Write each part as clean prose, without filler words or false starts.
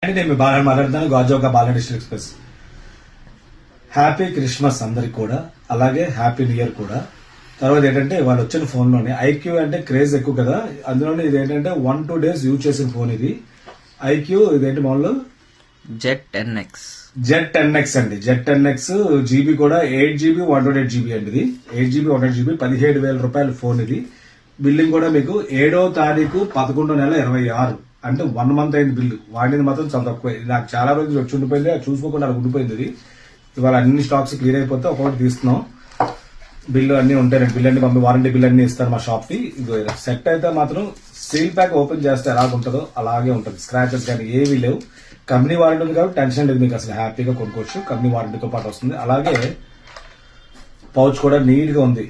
అంటే నేను బాగా మాట్లాడుతాను. గాజోగా బాల డిస్ట్రిక్ట్ ఎక్స్ప్రెస్. హ్యాపీ క్రిస్మస్ అందరికి కూడా, అలాగే హ్యాపీ న్యూ ఇయర్ కూడా. తర్వాత ఏంటంటే వాళ్ళు వచ్చిన ఫోన్ లోనే ఐక్యూ అంటే క్రేజ్ ఎక్కువ కదా, అందులోనే ఇది ఏంటంటే 1-2 days యూజ్ చేసిన ఫోన్ ఇది. ఐక్యూ ఇదేంటి మామూలు Z10X అండి. Z10X జీబీ కూడా 8GB 128GB అండి. ఇది 8GB 128GB 17,000 రూపాయల ఫోన్ ఇది. బిల్లింగ్ కూడా మీకు 7వ తారీఖు 11/26 అంటే 1 month అయింది బిల్లు. వాడింది మాత్రం చాలా తక్కువ. నాకు చాలా రోజులు వచ్చి ఉండిపోయింది, అది చూసుకోకుండా అలా ఉండిపోయింది. ఇది ఇవాళ అన్ని స్టాక్స్ క్లియర్ అయిపోతే ఒక్కొక్కటి తీస్తున్నాం. బిల్లు అన్ని ఉంటాయండి. బిల్ అన్ని పంపి వారంటీ బిల్ అన్ని ఇస్తారు మా షాప్ కి. సెట్ అయితే మాత్రం సీల్ ప్యాక్ ఓపెన్ చేస్తే ఎలా ఉంటుందో అలాగే ఉంటుంది. స్క్రాచెస్ కానీ ఏవీ లేవు. కంపెనీ వారంటీ ఉంది కాబట్టి టెన్షన్ లేదు, మీకు అసలు హ్యాపీగా కొనుక్కోవచ్చు. కంపెనీ వారంటీతో పాటు వస్తుంది. అలాగే పౌచ్ కూడా నీట్ గా ఉంది.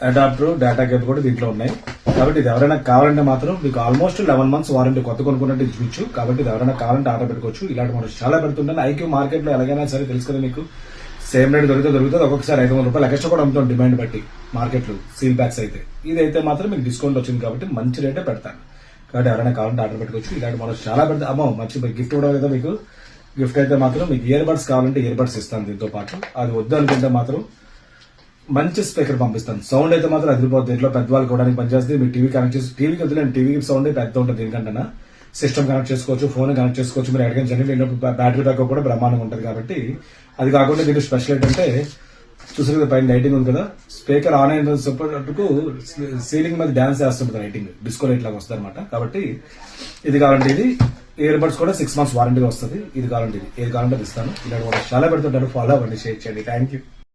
అడాప్టర్ డేటా కేబుల్ కూడా దీంట్లో ఉన్నాయి. కాబట్టి ఇది ఎవరైనా కావాలంటే మాత్రం మీకు ఆల్మోస్ట్ 11 months వారంటీ కొత్త కొనుక్కున్నట్టు ఇచ్చు. కాబట్టి ఇది ఎవరైనా కావాలంటే ఆర్డర్ పెట్టుకోవచ్చు. ఇలాంటి మోడల్స్ చాలా పెడుతుంటాను. ఐక్యూ మార్కెట్ లో ఎలాగైనా సరే తెలుసు కదా మీకు, సేమ్ రేట్ దొరుకుతుంది. ఒక్కొక్కసారి 500 రూపాయలు ఎక్స్ట్రా కూడా అమ్ముతాం డిమాండ్ బట్టి మార్కెట్ లో సీల్ బ్యాగ్స్ అయితే. ఇదైతే మాత్రం మీకు డిస్కౌంట్ వచ్చింది కాబట్టి మంచి రేటే పెడతాను. కాబట్టి ఎవరైనా కావాలంటే ఆర్డర్ పెట్టుకోవచ్చు. ఇలాంటి మోడల్స్ చాలా పెడతా. అమ్మో మంచి గిఫ్ట్ కూడా కదా మీకు. గిఫ్ట్ అయితే మాత్రం మీకు ఇయర్ బడ్స్ కావాలంటే ఇయర్ బడ్స్ ఇస్తాను దీంతో పాటు. అది వద్దు అనుకుంటే మాత్రం మంచి స్పీకర్ పంపిస్తాను. సౌండ్ అయితే మాత్రం అదిరిపోతుంది. దీంట్లో పెద్దవాళ్ళు కూడా పనిచేస్తుంది. మీరు టీవీ కనెక్ట్ చేసి, టీవీకి వదిలేండి, టీవీకి సౌండ్ పెద్ద ఉంటుంది దీనికంటే. సిస్టమ్ కనెక్ట్ చేసుకోవచ్చు, ఫోన్ కనెక్ట్ చేసుకోవచ్చు. మీరు ఎక్కడికైనా జనరేట్ బ్యాటరీ బ్యాకప్ కూడా బ్రహ్మాండంగా ఉంటుంది. కాబట్టి అది కాకుండా దీంట్లో స్పెషల్ ఏంటంటే చూసారు కదా పైన లైటింగ్ ఉంది కదా, స్పీకర్ ఆన్ అయిన సపోర్ట్కు సీలింగ్ మీద డాన్స్ చేస్తుంటుంది లైటింగ్, డిస్కో లైట్ లాగా వస్తుంది అనమాట. కాబట్టి ఇది కావాలంటే ఇది. ఇయర్ బడ్స్ కూడా 6 months వారంటీ వస్తుంది. ఇది కావాలంటే ఇది, ఏది కావాలంటే ఇస్తాను. ఇలాంటి చాలా పెడుతుంటారు. ఫాలో అవ్వండి, షేర్ చేయండి. Thank you.